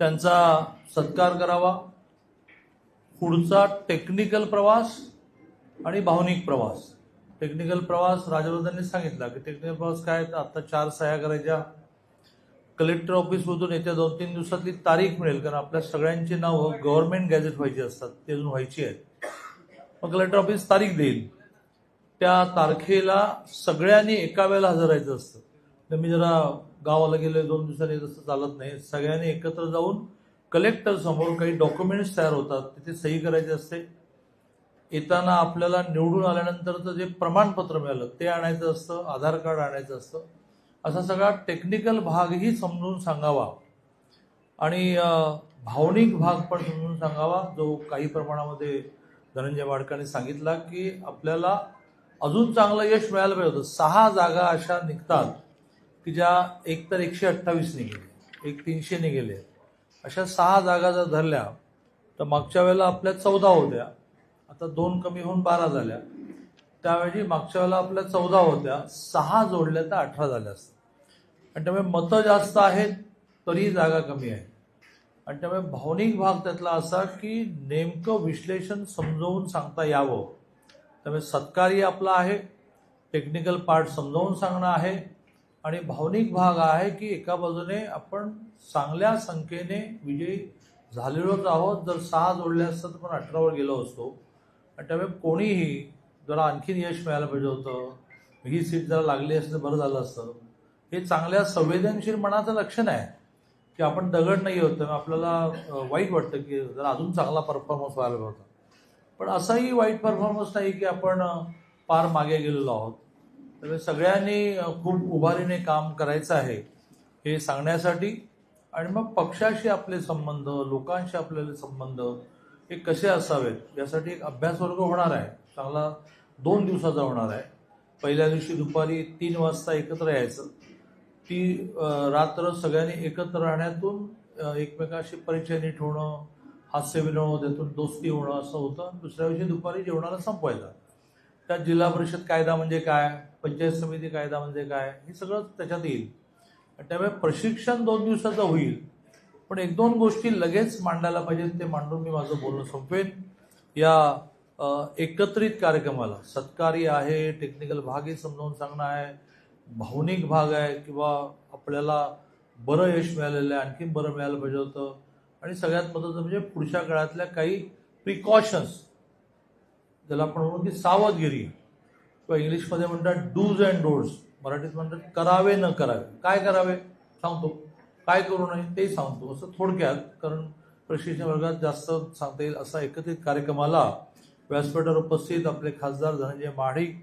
त्यांचा सत्कार करावा। पुढचा टेक्निकल प्रवास आणि भावनिक प्रवास। टेक्निकल प्रवास राजवर्धनने सांगितला की टेक्निकल प्रवास काय, तर आता 4 सह्या करायच्या, कलेक्टर ऑफिसमधून येत्या 2-3 दिवसातली तारीख मिळेल, कारण आपल्या सगळ्यांची नावं गव्हर्नमेंट गॅझेट व्हायची असतात, ते अजून व्हायची आहेत। मग कलेक्टर ऑफिस तारीख देईल, त्या तारखेला सगळ्यांनी एका वेळेला हजर राहायचं असतं। तर मी जरा गावाला गेलोय 2 दिवसांनी, तसं चालत नाही, सगळ्यांनी एकत्र जाऊन कलेक्टर समोर काही डॉक्युमेंट्स तयार होतात, तिथे सही करायची असते। येताना आपल्याला निवडून आल्यानंतरचं जे प्रमाणपत्र मिळालं ते आणायचं असतं, आधार कार्ड आणायचं असतं। असा सगळा टेक्निकल भागही समजून सांगावा आणि भावनिक भाग पण समजून सांगावा, जो काही प्रमाणामध्ये धनंजय माडकांनी सांगितला की आपल्याला अजून चांगलं यश मिळालं पाहिजे होतं। 6 जागा अशा निघतात की ज्या एक तर 128 निघेले, एक 300 निघेले, अशा 6 जागा जर धरल्या तर मागच्या वेळेला आपल्या 14 होत्या, आता 2 कमी होऊन 12 झाल्या। त्यावेळी मागच्या वेळेला आपल्या 14 होत्या, 6 जोडल्या तर 18 झाल्या असतात। आणि त्यामुळे मतं जास्त आहेत तरी जागा कमी आहे। आणि त्यामुळे भावनिक भाग त्यातला असा की नेमकं विश्लेषण समजावून सांगता यावं। त्यामुळे सत्कारही आपला आहे, टेक्निकल पार्ट समजावून सांगणं आहे, आणि भावनिक भाग आहे की एका बाजूने आपण चांगल्या संख्येने विजयी झालेलोच आहोत। जर 6 जोडले असतं तर पण 18 वर गेलो असतो। आणि त्यामुळे कोणीही जरा आणखीन यश मिळायला पाहिजे होतं, ही सीट जरा लागली असतं बरं झालं असतं, हे चांगल्या संवेदनशील मनाचं लक्षण आहे की आपण दगड नाही होत, आपल्याला वाईट वाटतं की जरा अजून चांगला परफॉर्मन्स व्हायला होता। पण असाही वाईट परफॉर्मन्स नाही की आपण पार मागे गेलेलो आहोत। त्यामुळे सगळ्यांनी खूप उभारीने काम करायचं आहे हे सांगण्यासाठी, आणि मग पक्षाशी आपले संबंध, लोकांशी आपल्याला संबंध हे कसे असावेत यासाठी एक अभ्यास वर्ग होणार आहे, चांगला 2 दिवसाचा होणार आहे। पहिल्या दिवशी दुपारी 3 वाजता एकत्र यायचं, ती रात्र सगळ्यांनी एकत्र राहण्यातून एकमेकाशी परिचय नीट होणं, हास्य विनोद, त्यातून दोस्ती होणं असं होतं। दुसऱ्या दिवशी दुपारी जेवणाला संपवायचा। त्यात जिल्हा परिषद कायदा म्हणजे काय, पंचायत समिती कायदा म्हणजे काय, हे सगळं त्याच्यात येईल। त्यामुळे प्रशिक्षण 2 दिवसाचं होईल, पण 1-2 गोष्टी लगेच मांडायला पाहिजेत, ते मांडून मी माझं बोलणं संपवेन। या एकत्रित कार्यक्रमाला सत्कारी आहे, टेक्निकल भागही समजावून सांगणं आहे, भावनिक भाग आहे किंवा आपल्याला बरं यश मिळालेलं आहे, आणखीन बरं मिळालं पाहिजे होतं, आणि सगळ्यात महत्त्वाचं म्हणजे पुढच्या काळातल्या काही प्रिकॉशन्स, ज्याला आपण म्हणू की सावधगिरी, किंवा इंग्लिशमध्ये म्हणतात डूज अँड डोंट्स, मराठीत म्हणतात करावे न करावे। काय करावे सांगतो, काय करू नये ते सांगतो, असं थोडक्यात, कारण प्रशिक्षण वर्गात जास्त सांगता येईल असा एकत्रित कार्यक्रमाला व्यासपीठावर उपस्थित आपले खासदार धनंजय महाडिक,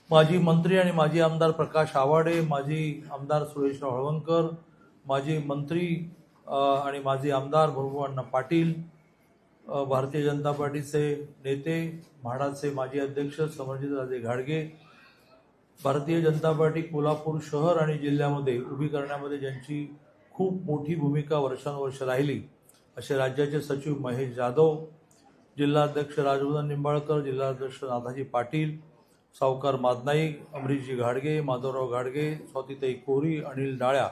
माजी मंत्री आणि माजी आमदार प्रकाश आवाडे, माजी आमदार सुरेशराव हळवणकर, माजी मंत्री आणि माजी आमदार भुजबळांना पाटील, भारतीय जनता पार्टीचे नेते, म्हाडाचे माजी अध्यक्ष समरजितराजे घाडगे, भारतीय जनता पार्टी कोल्हापूर शहर आणि जिल्ह्यामध्ये उभी करण्यामध्ये ज्यांची खूप मोठी भूमिका वर्षानुवर्ष राहिली असे राज्याचे सचिव महेश जाधव, जिल्हाध्यक्ष राजवर्धन निंबाळकर, जिल्हाध्यक्ष नाथाजी पाटील, सावकार मादनाईक, अमरीशजी घाडगे, माधवराव घाडगे, स्वातीताई कोरी, अनिल डाळ्या,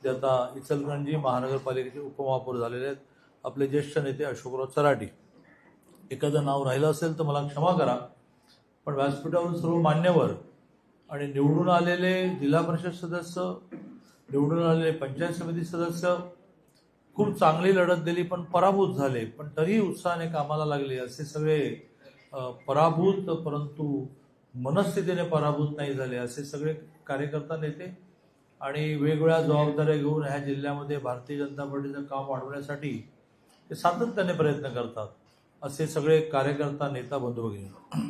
जे आता इचलकरंजी महानगरपालिकेचे उपमहापौर झालेले आहेत, आपले ज्येष्ठ नेते अशोकराव चराटी। एखादं नाव राहिलं असेल तर मला क्षमा करा, पण व्यासपीठावरून सर्व मान्यवर आणि निवडून आलेले जिल्हा परिषद सदस्य, निवडून आलेले पंचायत समिती सदस्य खूप चांगली लढत दिली, पण पराभूत झाले, पण तरीही उत्साहाने कामाला लागले, असे सगळे पराभूत परंतु मनस्थितीने पराभूत नाही झाले असे सगळे कार्यकर्ता, नेते, आणि वेगवेगळ्या जबाबदाऱ्या घेऊन ह्या जिल्ह्यामध्ये भारतीय जनता पार्टीचं काम वाढवण्यासाठी ते सातत्याने प्रयत्न करतात, असे सगळे कार्यकर्ता, नेता बंधू भगिनी।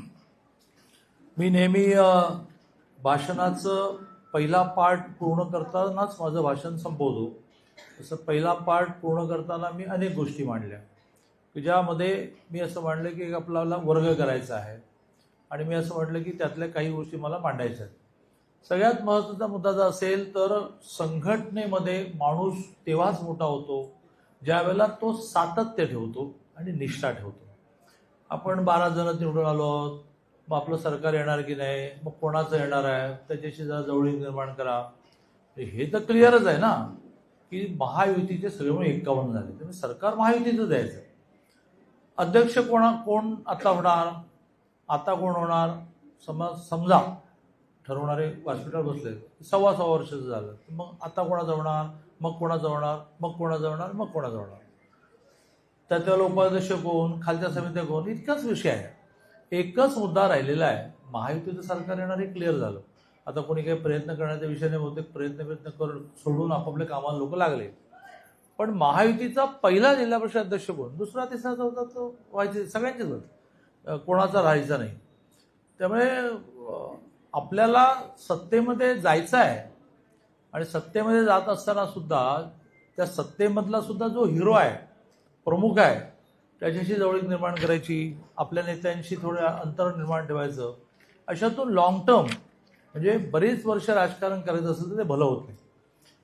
मी नेहमी भाषणाचं पहिला पार्ट पूर्ण करतानाच माझं भाषण संपवतो। तसं पहिला पार्ट पूर्ण करताना मी अनेक गोष्टी मांडल्या की ज्यामध्ये मी असं मांडलं की आपल्याला वर्ग करायचा आहे, आणि मी असं म्हटलं की त्यातल्या काही गोष्टी मला मांडायच्या आहेत। सगळ्यात महत्त्वाचा मुद्दा जर असेल तर संघटनेमध्ये माणूस तेव्हाच मोठा होतो ज्या वेळेला तो सातत्य ठेवतो आणि निष्ठा ठेवतो। आपण 12 जण निवडून आलो आहोत, मग आपलं सरकार येणार की नाही, मग कोणाचं येणार आहे, त्याच्याशी जरा जवळीक निर्माण करा, हे तर क्लिअरच आहे ना की महायुतीचे सगळे म्हणून 51 झाले, त्यामुळे सरकार महायुतीचं द्यायचं. अध्यक्ष कोण आता होणार, आता कोण होणार, समजा ठरवणारे व्यासपीठावर बसले 1.25 वर्षाचं झालं, मग आता कोणाचं होणार, मग कोणाचं होणार, मग कोणाचं होणार, मग कोणाचं होणार, त्याच्या उपाध्यक्ष कोण, खालच्या समित्या कोण, इतकाच विषय आहे. एकच मुद्दा राहिलेला आहे, महायुतीचं सरकार येणार हे क्लिअर झालं. आता कोणी काही प्रयत्न करण्याच्या विषयाने बहुतेक प्रयत्न करून सोडून आपापल्या कामाला लोक लागले. पण महायुतीचा पहिला जिल्हा परिषद अध्यक्ष कोण, दुसरा तिसरा चौथा तो व्हायचे सगळ्यांचेच होते, कोणाचा राहायचा नाही. त्यामुळे आपल्याला सत्तेमध्ये जायचं आहे आणि सत्तेमध्ये जात असताना सुद्धा त्या सत्तेमधला सुद्धा जो हिरो आहे, प्रमुख आहे, त्याच्याशी जवळीक निर्माण करायची, आपल्या नेत्यांशी थोडं अंतर निर्माण ठेवायचं. अशातून लॉंग टर्म म्हणजे बरीच वर्ष राजकारण करायचं असेल तर ते भलं होत नाही.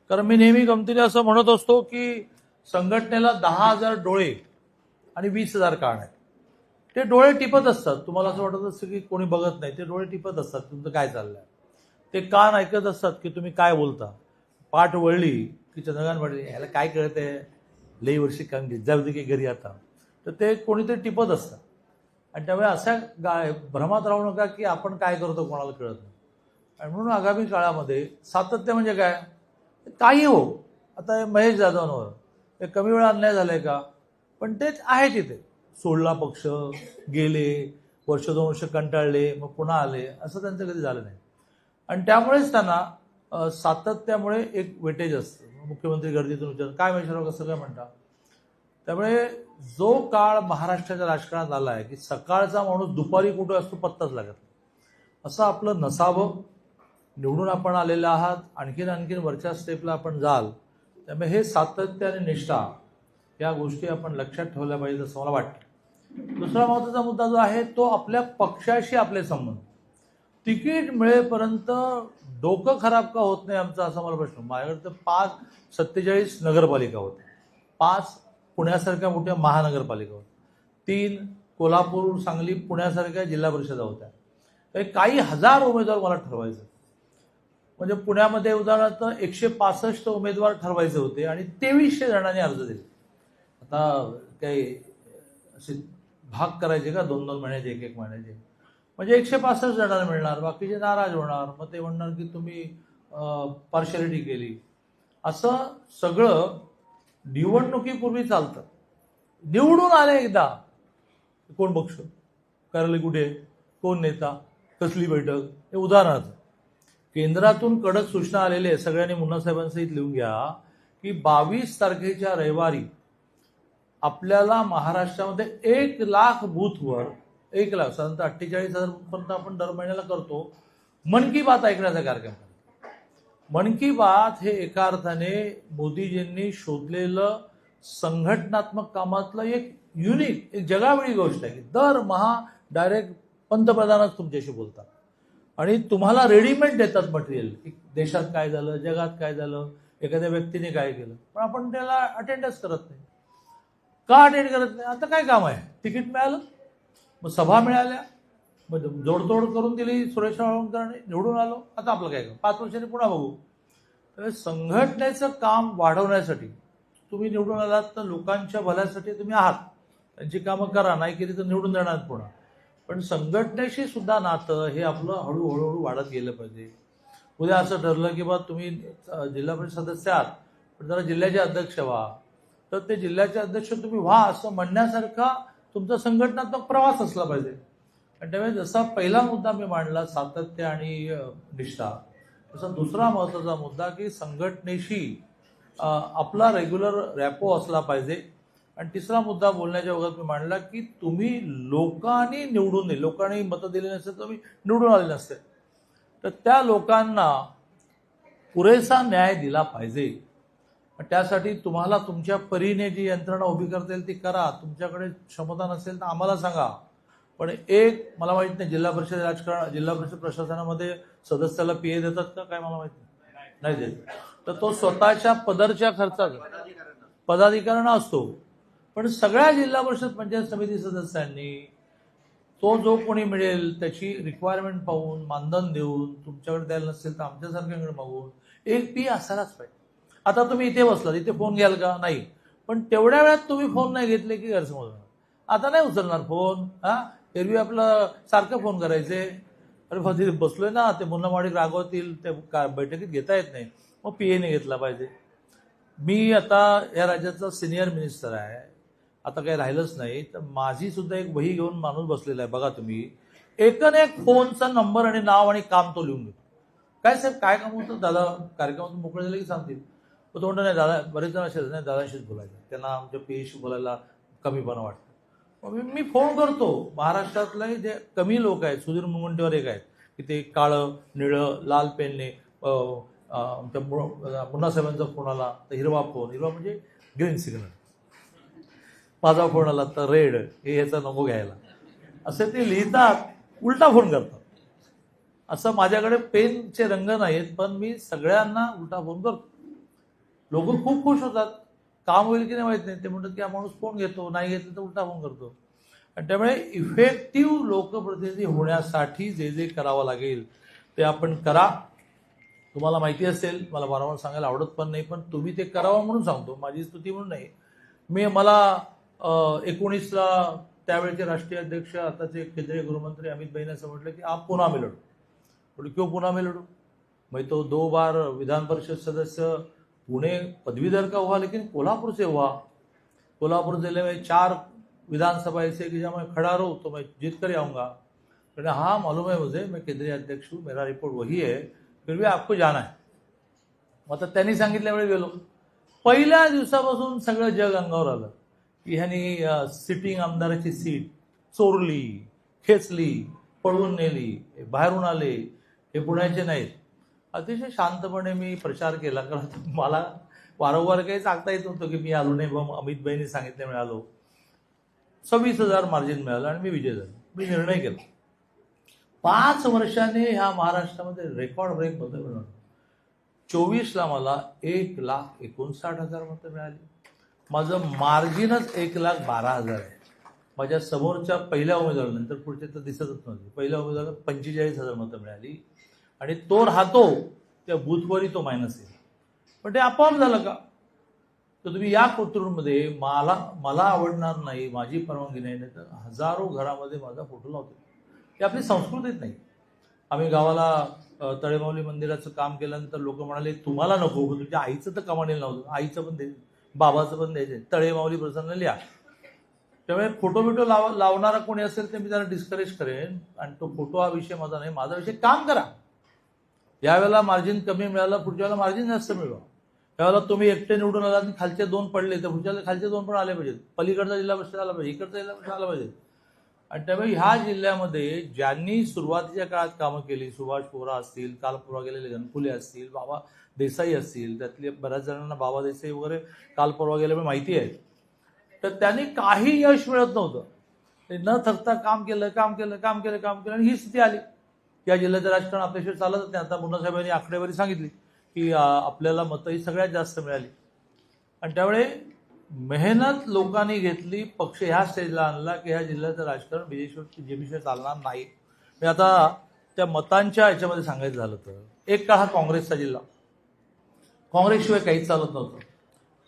कारण मी नेहमी गमतीने असं म्हणत असतो की संघटनेला 10,000 डोळे आणि 20,000 कान आहेत. ते डोळे टिपत असतात, तुम्हाला असं वाटत असतं की कोणी बघत नाही, ते डोळे टिपत असतात तुमचं काय चाललंय. ते कान ऐकत असतात की तुम्ही काय बोलता. पाठ वळली की चंद्रकांत पाटील याला काय कळतंय, लई वर्षी काम घेत जाऊ दे की घरी आता, तर ते कोणीतरी टिपत असतं. आणि त्यामुळे अशा भ्रमात राहू नका की आपण काय करतो कोणाला कळत नाही. आणि म्हणून आगामी काळामध्ये सातत्य म्हणजे काय, काही हो, आता महेश जाधवांवर हे कमी वेळा अन्याय झालाय का, पण तेच आहे तिथे, सोडला पक्ष, गेले, 1-2 वर्ष कंटाळले, मग पुन्हा आले, असं त्यांचं कधी झालं नाही. आणि त्यामुळेच त्यांना सातत्यामुळे एक वेटेज असतं. मुख्यमंत्री गर्दीतून विचार काय महेशराव कसं काय म्हणता. त्यामुळे जो काळ महाराष्ट्राच्या राजकारणात आला आहे की सकाळचा माणूस दुपारी कुठे असतो पत्ताच लागत नाही, असं आपलं नसावं. निवडून आपण आलेले आहात, आणखीन वरच्या स्टेपला आपण जाल. त्यामुळे हे सातत्य आणि निष्ठा या गोष्टी आपण लक्षात ठेवल्या पाहिजेत असं मला वाटतं. दुसरा महत्त्वाचा मुद्दा जो आहे तो आपल्या पक्षाशी आपले संबंध. तिकीट मिळेपर्यंत डोकं खराब का होत नाही आमचं, असा मला प्रश्न. माझ्याकडे तर 47 नगरपालिका होत्या, 5 पुण्यासारख्या मोठ्या महानगरपालिका होत्या, 3 कोल्हापूर सांगली पुण्यासारख्या जिल्हा परिषदा होत्या. काही हजार उमेदवार मला ठरवायचे. म्हणजे पुण्यामध्ये उदाहरणार्थ 165 उमेदवार ठरवायचे होते आणि 2300 जणांनी अर्ज दिले. आता काही असे भाग करायचे का 2-2 महिन्याचे, 1-1 महिन्याचे, म्हणजे 165 जणांना मिळणार, बाकीचे नाराज होणार, मग ते म्हणणार की तुम्ही पार्शालिटी केली. असं सगळं निवडणुकीपूर्वी चालतं. निवडून आले एकदा कोण पक्ष, कार्यालय कुठे, कोण नेता, कसली बैठक, हे उदाहरणार्थ. केंद्रातून कडक सूचना आलेले सगळ्यांनी मुन्ना साहेबांसहित लिहून घ्या की 22 तारखेच्या रविवारी आपल्याला महाराष्ट्रामध्ये 1 लाख बूथवर 1 लाख साधारणतः 48,000 पर्यंत आपण दर महिन्याला करतो मन की बात ऐकण्याचा कार्यक्रम. मन की बात हे एका अर्थाने मोदीजींनी शोधलेलं संघटनात्मक कामातलं एक युनिक, एक जगावेगळी गोष्ट आहे की दरमहा डायरेक्ट पंतप्रधानच तुमच्याशी बोलतात आणि तुम्हाला रेडीमेड देतात मटेरियल की देशात काय झालं, जगात काय झालं, एखाद्या व्यक्तीने काय केलं. पण आपण त्याला अटेंडच करत नाही. का अटेंड करत नाही, आता काय काम आहे, तिकीट मिळालं, मग सभा मिळाल्या, मग जोडतोड करून दिली सुरेश वाळवंकरांनी, निवडून आलो, आता आपलं काय काम, 5 वर्षांनी पुन्हा बघू. तर संघटनेचं काम वाढवण्यासाठी तुम्ही निवडून आलात तर लोकांच्या भल्यासाठी तुम्ही आहात, त्यांची कामं करा, नाही केली तर निवडून देणार पुन्हा. पण संघटनेशी सुद्धा नातं हे आपलं हळूहळू वाढत गेलं पाहिजे. उद्या असं ठरलं की बा तुम्ही जिल्हा परिषद सदस्य आहात पण जरा जिल्ह्याचे अध्यक्ष व्हा, तर ते जिल्ह्याचे अध्यक्ष तुम्ही व्हा असं म्हणण्यासारखा तुमचा संघटनात्मक प्रवास असला पाहिजे. आणि त्यामुळे जसा पहिला मुद्दा मी मांडला सातत्य आणि निष्ठा, तसा दुसरा महत्त्वाचा मुद्दा की संघटनेशी आपला रेग्युलर रॅपो असला पाहिजे. आणि तिसरा मुद्दा बोलण्याच्या ओघात मी मांडला की तुम्ही लोकांनी निवडून दिले, लोकांनी मतं दिली नसते तुम्ही निवडून आले नसते, तर त्या लोकांना पुरेसा न्याय दिला पाहिजे. त्यासाठी तुम्हाला तुमच्या परीने जी यंत्रणा उभी करता येईल ती करा. तुमच्याकडे क्षमता नसेल तर आम्हाला सांगा. पण एक मला माहित नाही जिल्हा परिषद राजकारण, जिल्हा परिषद प्रशासनामध्ये सदस्याला पीए देतात का काय, मला माहित नाही देत. तर तो स्वतःच्या पदरच्या खर्चाचा पदाधिकाऱ्यांना असतो. पण सगळ्या जिल्हा परिषद पंचायत समिती सदस्यांनी तो जो कोणी मिळेल त्याची रिक्वायरमेंट पाहून मानधन देऊन, तुमच्याकडे द्यायला नसेल तर आमच्यासारख्यांकडे मागून एक पी असायलाच पाहिजे. आता तुम्ही इथे बसलात, इथे फोन घ्याल का? नाही. पण तेवढ्या वेळात तुम्ही फोन नाही घेतले की गैरसमज होणार. आता नाही उचलणार फोन. एरवी आपलं सारखं फोन करायचे, अरे तिथे बसलोय ना, ते मुन्नामाडी रागवतील, ते बैठकीत घेता येत नाही, मग पीएने घेतला पाहिजे. मी आता या राज्याचा सिनियर मिनिस्टर आहे, आता काही राहिलंच नाही, तर माझी सुद्धा एक वही घेऊन माणूस बसलेला आहे. बघा तुम्ही, एकन एक फोनचा नंबर आणि नाव आणि काम तो लिहून घेतो. काय साहेब काय काम होतं? दादा कार्यक्रमातून मोकळे झाले की सांगतील. तो म्हणतो नाही दादा, बरेच जण असेल नाही, दादाशीच बोलायचं, त्यांना आमच्या पीएशी बोलायला कमीपणा वाटतं. मी फोन करतो. महाराष्ट्रातले जे कमी लोक आहेत, सुधीर मुनगंटीवार एक आहेत की ते काळं निळं लाल पेनने मुन्ना साहेबांचा फोन आला तर हिरवा फोन, हिरवा म्हणजे ग्रीन सिग्नल, माझा फोन आला तर रेड, हे ह्याचा नको घ्यायला, असे ते लिहितात, उलटा फोन करतात. असं माझ्याकडे पेनचे रंग नाहीत, पण मी सगळ्यांना उलटा फोन करतो. लोक खूप खुश होतात, काम होईल की नाही माहित नाही, ते म्हणतात की हा माणूस फोन घेतो, नाही घेतलं तर उलटा फोन करतो. आणि त्यामुळे इफेक्टिव्ह लोकप्रतिनिधी होण्यासाठी जे जे करावं लागेल ते आपण करा. तुम्हाला माहिती असेल, मला वारंवार सांगायला आवडत पण नाही, पण तुम्ही ते करावं म्हणून सांगतो, माझी स्तुती म्हणून नाही. मला 19ला त्यावेळेचे राष्ट्रीय अध्यक्ष आताचे केंद्रीय गृहमंत्री अमित भाई ने असं म्हटलं की आप पुन्हा में लढो. बोले क्यों पुन्हा में लढो? मैं तो 2 बार विधान परिषद सदस्य पुणे पदवीधर का हुआ, लेकिन कोल्हापुर से हुआ. कोल्हापुर जिले में 4 विधानसभा ऐसे कि जब मैं खड़ा रहूँ तो मैं जीत कर आऊँगा. मैंने हाँ मालूम है मुझे, मैं केंद्रीय अध्यक्ष हूँ, मेरा रिपोर्ट वही है, फिर भी आपको जाना है. आता त्यांनी सांगितल्यामुळे गेलो. पहिल्या दिवसापासून सगळं जग अंगावर आलं की ह्यांनी सिटिंग आमदाराची सीट चोरली, खेचली, पळवून नेली, बाहेरून आले, हे पुण्याचे नाहीत. अतिशय शांतपणे मी प्रचार केला, कारण मला वारंवार काही सांगता येत नव्हतं की मी आलो नाही, बा अमित भाईंनी सांगितल्यामुळे आलो. 26,000 मार्जिन मिळालं आणि मी विजय झालो. मी निर्णय केला, 5 वर्षाने ह्या महाराष्ट्रामध्ये रेकॉर्ड ब्रेक मतं मिळवणार. 24ला मला 1,59,000 मतं मिळाली. माझं मार्जिनच 1,12,000 आहे. माझ्या समोरच्या पहिल्या उमेदवारानंतर, पुढचे तर दिसतच नव्हते, पहिल्या उमेदवाराला 45,000 मतं मिळाली आणि तो राहतो त्या बूथवरही तो मायनस आहे. पण ते आपोआप झालं का? तर तुम्ही या कोथरूडमध्ये मला आवडणार नाही, माझी परवानगी नाही, तर हजारो घरामध्ये माझा फोटो लावतो. ही आपली संस्कृतीच नाही. आम्ही गावाला तळेमाऊली मंदिराचं काम केल्यानंतर लोक म्हणाले तुम्हाला नको, तुमच्या आईचं तर कमानीला नव्हतं, आईचं पण द्यायचं, बाबाचं पण द्यायचं, तळेमाऊली प्रसन्न लिहा. त्यामुळे फोटो बिटो लावणारा कोणी असेल तर मी त्याला डिस्करेज करेन. आणि तो फोटो हा विषय माझा नाही, माझा विषय काम करा. यावेळेला मार्जिन कमी मिळालं, पुढच्या वेळेला मार्जिन जास्त मिळवा. त्यावेळेला तुम्ही एकटे निवडून आला आणि खालचे 2 पडले, तर पुढच्या खालचे 2 पण आले पाहिजेत. पलीकडचा जिल्हा परिषद आला पाहिजे, इकडचा जिल्हा परिषद आला पाहिजे. आणि त्यामुळे ह्या जिल्ह्यामध्ये ज्यांनी सुरुवातीच्या काळात कामं केली, सुभाष पोरा असतील, काल परवा गेलेले गणपुले असतील, बाबा देसाई असतील, त्यातले बऱ्याच जणांना बाबा देसाई वगैरे काल परवा गेल्यामुळे माहिती आहे, तर त्यांनी काही यश मिळत नव्हतं. ते न थकता काम केलं आणि ही स्थिती आली. या जिल्ह्याचं राजकारण आपल्याशिवाय चालतच नाही. आता मुन्ना साहेबांनी आकडेवारी सांगितली की आपल्याला मतं ही सगळ्यात जास्त मिळाली. आणि त्यामुळे मेहनत लोकांनी घेतली, पक्ष ह्या स्टेजला आणला की ह्या जिल्ह्याचं राजकारण बीजेपीशिवाय चालणार नाही. मी आता त्या मतांच्या याच्यामध्ये सांगायचं झालं तर, एक काळ हा काँग्रेसचा जिल्हा, काँग्रेसशिवाय काहीच चालत नव्हतं.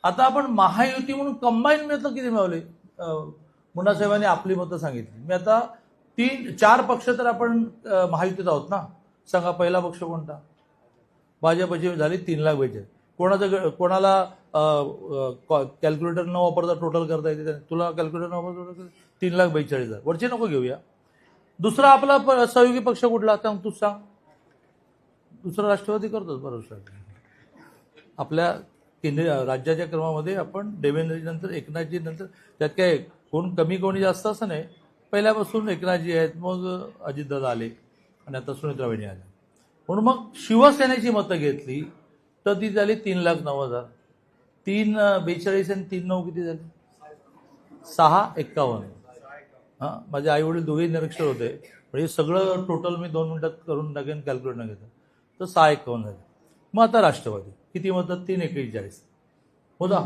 आता आपण महायुती म्हणून कंबाईन मतं किती मिळवले? मुन्ना साहेबांनी आपली मतं सांगितली. मी आता 4 पक्ष तर आपण महायुतीत आहोत ना. सांगा पहिला पक्ष कोणता? भाजपची झाली 3,42,000. कोणाला कॅल्क्युलेटर न वापरता टोटल करता येते? तुला कॅल्क्युलेटर न वापरता 3,42,000. वरचे नको घेऊया. दुसरा आपला सहयोगी पक्ष कुठला? सांग, तूच सांग. दुसरा राष्ट्रवादी करतोच बरोबर. आपल्या केंद्रीय राज्याच्या क्रमामध्ये आपण देवेंद्रजी नंतर एकनाथजी नंतर, त्यात काय कोण कमी कोणी जास्त असं नाही. पहिल्यापासून एकनाथजी आहेत, मग अजितदादा आले आणि आता सुनेत्राबाईंनी आले. म्हणून मग शिवसेनेची मतं घेतली तर ती झाली 3,09,000. 3,42 आणि 3,9 किती झाले? 6,51. हां, माझे आई वडील दोघेही निरीक्षर होते, म्हणजे सगळं टोटल मी 2 मिनिटात करून टाकेन कॅल्क्युलेट न घेता. तर 6,51 झाले. मग आता राष्ट्रवादी किती मतं? 3,41. मोजा,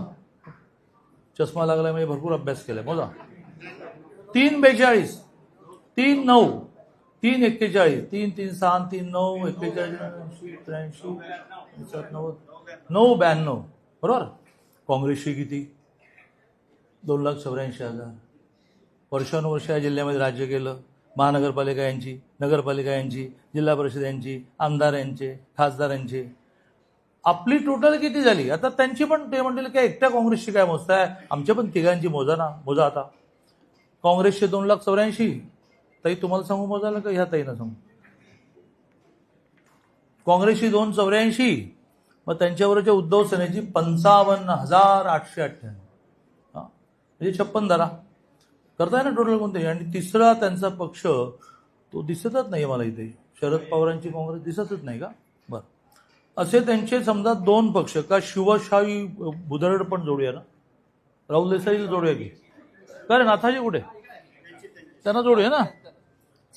चष्मा लागला म्हणजे भरपूर अभ्यास केलाय, मोजा. 3,42, 3,9, 3,41, 3,3,6, 3,9, 41, 83, 87, 90, 9,92. बरोबर. काँग्रेसची किती 2,84,000. वर्षानुवर्ष या जिल्ह्यामध्ये राज्य केलं. महानगरपालिका यांची, नगरपालिका यांची, जिल्हा परिषद यांची, आमदार यांचे, खासदार यांचे. आपली टोटल किती झाली? आता त्यांची पण ते म्हणतील की एकट्या काँग्रेसची काय मोजताय, आमच्या पण तिघांची मोजा आता. काँग्रेसचे 2,84,000. ताई तुम्हाला सांगू मोजायला का ह्या ताईनं सांगू? काँग्रेसची 2,84,000. मग त्यांच्यावरच्या उद्धव सेनेची 55,898. म्हणजे 56 धरा करताय ना टोटल कोणते. आणि तिसरा त्यांचा पक्ष तो दिसतच नाही मला इथे. शरद पवारांची काँग्रेस दिसतच नाही का? बरं. असे त्यांचे समजा 2 पक्ष. का शिवशाही बुधरड पण जोडूया ना, राहुल देसाईला जोडूया की काय? नाथाजी कुठे? त्यांना जोडूया ना.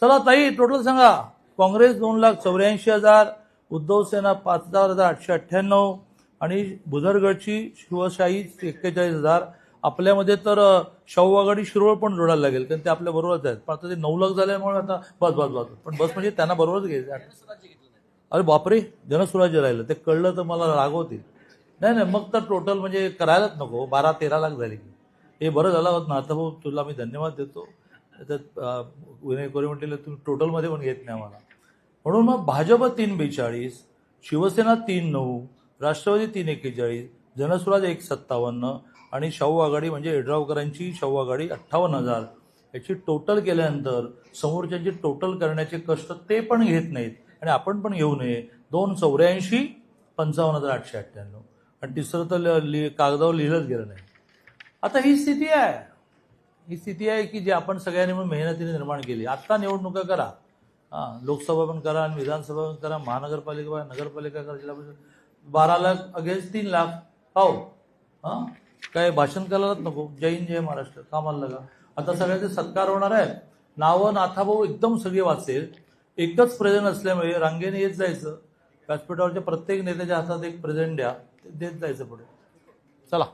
चला ताई टोटल सांगा. काँग्रेस 2,84,000, उद्धव सेना 55,898 आणि बुधरगडची शिवशाही 41,000. आपल्यामध्ये तर शाहू आघाडी शिरोळ पण जोडायला लागेल कारण ते आपल्या बरोबरच आहेत. पण आता ते 9 लाख झाल्यामुळे आता बस पण बस म्हणजे त्यांना बरोबरच घ्यायचं. अरे बापरे, जनस्वराज्य राहिलं ते कळलं तर मला रागवतील. नाही मग तर टोटल म्हणजे करायलाच नको. 12-13 लाख झाले की हे बरं झालं होत ना. आता भाऊ तुला मी धन्यवाद देतो. त्याच्यात विनय कोरे म्हटलेलं तुम्ही टोटलमध्ये पण घेत नाही मला. म्हणून मग भाजप 342, शिवसेना 39, राष्ट्रवादी 341, जनस्वराज 157 आणि शाहू आघाडी म्हणजे येड्रावकरांची शाहू आघाडी 58,000. याची टोटल केल्यानंतर समोरच्यांची टोटल करण्याचे कष्ट ते पण घेत नाहीत आणि आपण पण घेऊ नये. 2,84,000, 55,898 आणि तिसरं तर कागदावर लिहिलंच गेलं नाही. आता ही स्थिती आहे की जी आपण सगळ्यांनी म्हणून मेहनतीने निर्माण केली. आत्ता निवडणुका करा, लोकसभा पण करा आणि विधानसभा पण करा, महानगरपालिका नगरपालिका करा, जिल्हा परिषद. 12 लाख अगेन्स्ट 3 लाख. हो काय भाषण करायलाच नको. जय हिंद जय महाराष्ट्र, कामाला लगा. आता सगळ्याचे सत्कार होणार आहे. नावं नाथाभाऊ एकदम सगळे वाचेल. एकच प्रेझेंट असल्यामुळे रांगेने येत जायचं. व्यासपीठावरच्या प्रत्येक नेत्याच्या हातात एक प्रेझेंट द्या, ते देत जायचं पुढे. चला.